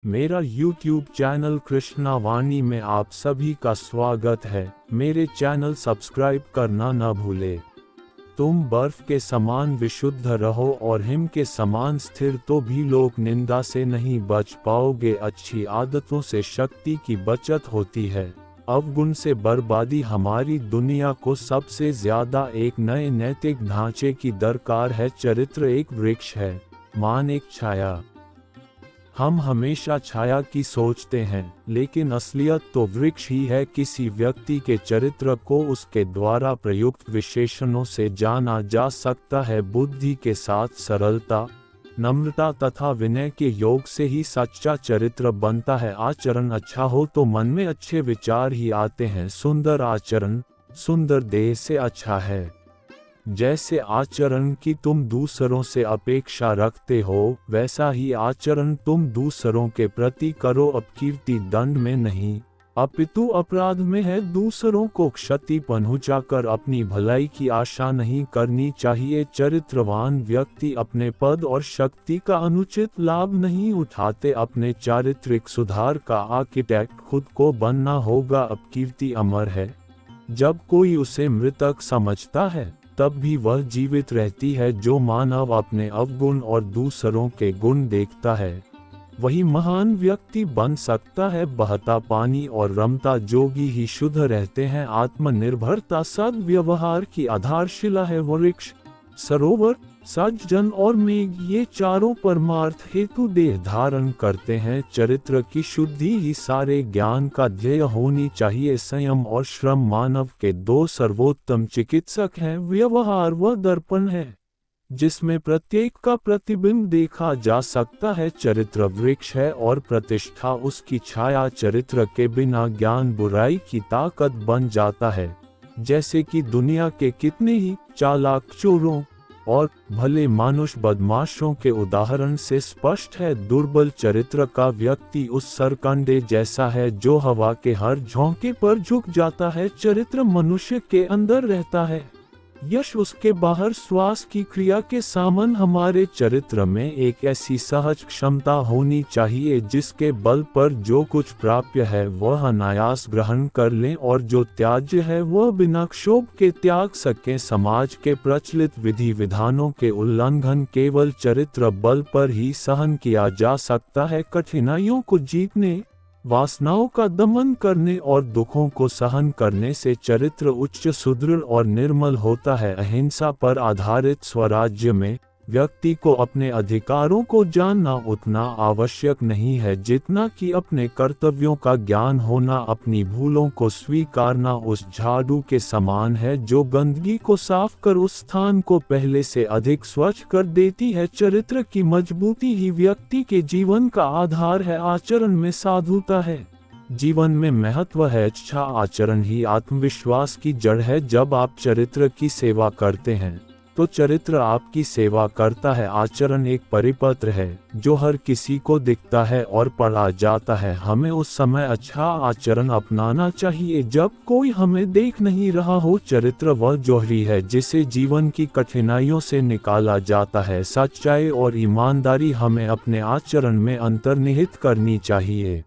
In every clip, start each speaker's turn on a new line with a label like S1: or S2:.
S1: मेरा YouTube channel Krishna वाणी में आप सभी का स्वागत है। मेरे चैनल सब्सक्राइब करना न भूले। तुम बर्फ के समान विशुद्ध रहो और हिम के समान स्थिर, तो भी लोक निंदा से नहीं बच पाओगे। अच्छी आदतों से शक्ति की बचत होती है, अवगुण से बर्बादी। हमारी दुनिया को सबसे ज्यादा एक नए नैतिक ढांचे की दरकार है। चरित्र एक वृक्ष है, मान एक छाया। हम हमेशा छाया की सोचते हैं, लेकिन असलियत तो वृक्ष ही है। किसी व्यक्ति के चरित्र को उसके द्वारा प्रयुक्त विशेषणों से जाना जा सकता है। बुद्धि के साथ सरलता, नम्रता तथा विनय के योग से ही सच्चा चरित्र बनता है। आचरण अच्छा हो तो मन में अच्छे विचार ही आते हैं। सुंदर आचरण सुंदर देह से अच्छा है। जैसे आचरण की तुम दूसरों से अपेक्षा रखते हो, वैसा ही आचरण तुम दूसरों के प्रति करो। अपकीर्ति दंड में नहीं, अपितु अपराध में है। दूसरों को क्षति पहुंचाकर अपनी भलाई की आशा नहीं करनी चाहिए। चरित्रवान व्यक्ति अपने पद और शक्ति का अनुचित लाभ नहीं उठाते। अपने चारित्रिक सुधार का आर्किटेक्ट खुद को बनना होगा। अपकीर्ति अमर है। जब कोई उसे मृतक समझता है, तब भी वह जीवित रहती है। जो मानव अपने अवगुण और दूसरों के गुण देखता है, वही महान व्यक्ति बन सकता है। बहता पानी और रमता जोगी ही शुद्ध रहते हैं। आत्मनिर्भरता सद्व्यवहार की आधारशिला है। वृक्ष, सरोवर, सज्जन और मेघ, ये चारों परमार्थ हेतु देह धारण करते हैं। चरित्र की शुद्धि ही सारे ज्ञान का ध्येय होनी चाहिए। संयम और श्रम मानव के दो सर्वोत्तम चिकित्सक हैं। व्यवहार वह दर्पण है जिसमें प्रत्येक का प्रतिबिंब देखा जा सकता है। चरित्र वृक्ष है और प्रतिष्ठा उसकी छाया। चरित्र के बिना ज्ञान बुराई की ताकत बन जाता है। जैसे कि दुनिया के कितने ही चालाक चोरों और भले मानुष बदमाशों के उदाहरण से स्पष्ट है। दुर्बल चरित्र का व्यक्ति उस सरकंडे जैसा है जो हवा के हर झोंके पर झुक जाता है। चरित्र मनुष्य के अंदर रहता है, यश उसके बाहर। श्वास की क्रिया के समान हमारे चरित्र में एक ऐसी सहज क्षमता होनी चाहिए जिसके बल पर जो कुछ प्राप्य है वह अनायास ग्रहण कर लें, और जो त्याज्य है वह बिना क्षोभ के त्याग सकें। समाज के प्रचलित विधि विधानों के उल्लंघन केवल चरित्र बल पर ही सहन किया जा सकता है। कठिनाइयों को जीतने, वासनाओं का दमन करने और दुखों को सहन करने से चरित्र उच्च, सुदृढ़ और निर्मल होता है। अहिंसा पर आधारित स्वराज्य में व्यक्ति को अपने अधिकारों को जानना उतना आवश्यक नहीं है जितना कि अपने कर्तव्यों का ज्ञान होना। अपनी भूलों को स्वीकारना उस झाड़ू के समान है जो गंदगी को साफ कर उस स्थान को पहले से अधिक स्वच्छ कर देती है। चरित्र की मजबूती ही व्यक्ति के जीवन का आधार है। आचरण में साधुता है, जीवन में महत्व है। अच्छा आचरण ही आत्मविश्वास की जड़ है। जब आप चरित्र की सेवा करते हैं तो चरित्र आपकी सेवा करता है। आचरण एक परिपत्र है जो हर किसी को दिखता है और पढ़ा जाता है। हमें उस समय अच्छा आचरण अपनाना चाहिए जब कोई हमें देख नहीं रहा हो। चरित्र वह जौहरी है जिसे जीवन की कठिनाइयों से निकाला जाता है। सच्चाई और ईमानदारी हमें अपने आचरण में अंतर्निहित करनी चाहिए।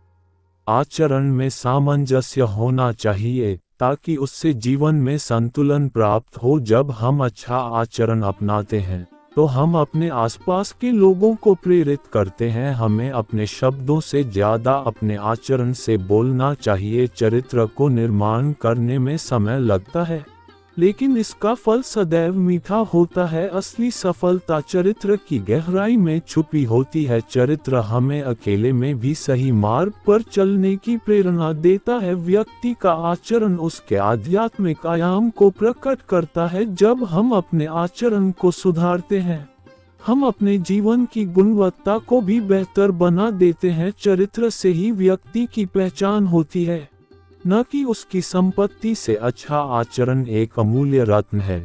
S1: आचरण में सामंजस्य होना चाहिए ताकि उससे जीवन में संतुलन प्राप्त हो। जब हम अच्छा आचरण अपनाते हैं तो हम अपने आसपास के लोगों को प्रेरित करते हैं। हमें अपने शब्दों से ज्यादा अपने आचरण से बोलना चाहिए। चरित्र को निर्माण करने में समय लगता है, लेकिन इसका फल सदैव मीठा होता है। असली सफलता चरित्र की गहराई में छुपी होती है। चरित्र हमें अकेले में भी सही मार्ग पर चलने की प्रेरणा देता है। व्यक्ति का आचरण उसके आध्यात्मिक आयाम को प्रकट करता है। जब हम अपने आचरण को सुधारते हैं, हम अपने जीवन की गुणवत्ता को भी बेहतर बना देते हैं। चरित्र से ही व्यक्ति की पहचान होती है, न कि उसकी संपत्ति से। अच्छा आचरण एक अमूल्य रत्न है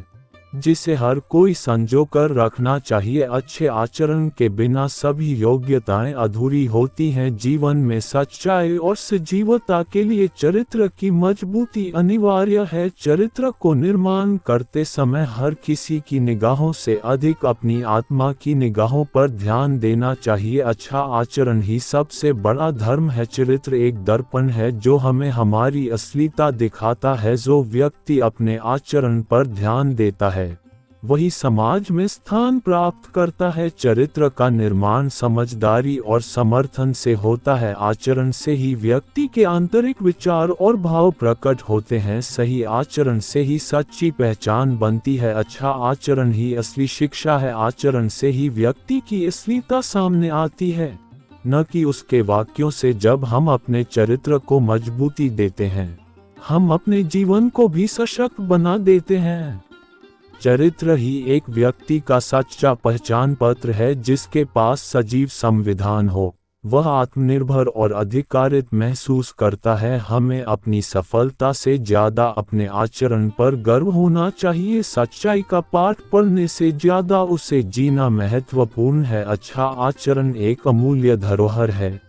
S1: जिसे हर कोई संजो कर रखना चाहिए। अच्छे आचरण के बिना सभी योग्यताएं अधूरी होती हैं। जीवन में सच्चाई और सजीवता के लिए चरित्र की मजबूती अनिवार्य है। चरित्र को निर्माण करते समय हर किसी की निगाहों से अधिक अपनी आत्मा की निगाहों पर ध्यान देना चाहिए। अच्छा आचरण ही सबसे बड़ा धर्म है। चरित्र एक दर्पण है जो हमें हमारी असलियता दिखाता है। जो व्यक्ति अपने आचरण पर ध्यान देता है वही समाज में स्थान प्राप्त करता है। चरित्र का निर्माण समझदारी और समर्थन से होता है। आचरण से ही व्यक्ति के आंतरिक विचार और भाव प्रकट होते हैं। सही आचरण से ही सच्ची पहचान बनती है। अच्छा आचरण ही असली शिक्षा है। आचरण से ही व्यक्ति की असलियता सामने आती है, न कि उसके वाक्यों से। जब हम अपने चरित्र को मजबूती देते हैं, हम अपने जीवन को भी सशक्त बना देते हैं। चरित्र ही एक व्यक्ति का सच्चा पहचान पत्र है। जिसके पास सजीव संविधान हो वह आत्मनिर्भर और अधिकारित महसूस करता है। हमें अपनी सफलता से ज्यादा अपने आचरण पर गर्व होना चाहिए। सच्चाई का पाठ पढ़ने से ज्यादा उसे जीना महत्वपूर्ण है। अच्छा आचरण एक अमूल्य धरोहर है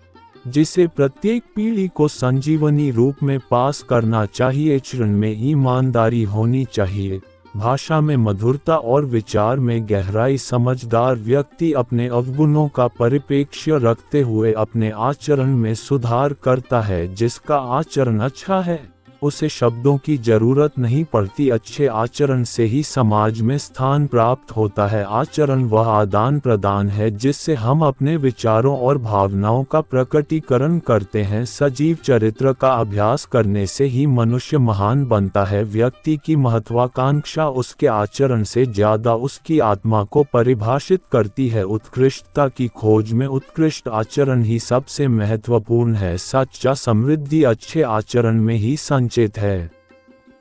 S1: जिसे प्रत्येक पीढ़ी को संजीवनी रूप में पास करना चाहिए। आचरण में ईमानदारी होनी चाहिए, भाषा में मधुरता और विचार में गहराई। समझदार व्यक्ति अपने अवगुणों का परिप्रेक्ष्य रखते हुए अपने आचरण में सुधार करता है। जिसका आचरण अच्छा है उसे शब्दों की जरूरत नहीं पड़ती। अच्छे आचरण से ही समाज में स्थान प्राप्त होता है। आचरण वह आदान प्रदान है जिससे हम अपने विचारों और भावनाओं का प्रकटीकरण करते हैं। सजीव चरित्र का अभ्यास करने से ही मनुष्य महान बनता है। व्यक्ति की महत्वाकांक्षा उसके आचरण से ज्यादा उसकी आत्मा को परिभाषित करती है। उत्कृष्टता की खोज में उत्कृष्ट आचरण ही सबसे महत्वपूर्ण है। सच्चा समृद्धि अच्छे आचरण में ही संचित है।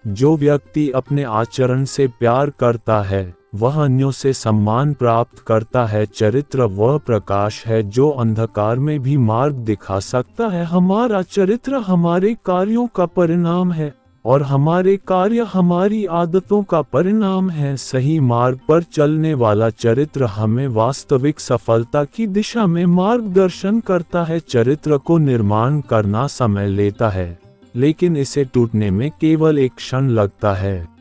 S1: जो व्यक्ति अपने आचरण से प्यार करता है वह अन्यों से सम्मान प्राप्त करता है। चरित्र वह प्रकाश है जो अंधकार में भी मार्ग दिखा सकता है। हमारा चरित्र हमारे कार्यों का परिणाम है और हमारे कार्य हमारी आदतों का परिणाम है। सही मार्ग पर चलने वाला चरित्र हमें वास्तविक सफलता की दिशा में मार्गदर्शन करता है। चरित्र को निर्माण करना समय लेता है, लेकिन इसे टूटने में केवल एक क्षण लगता है।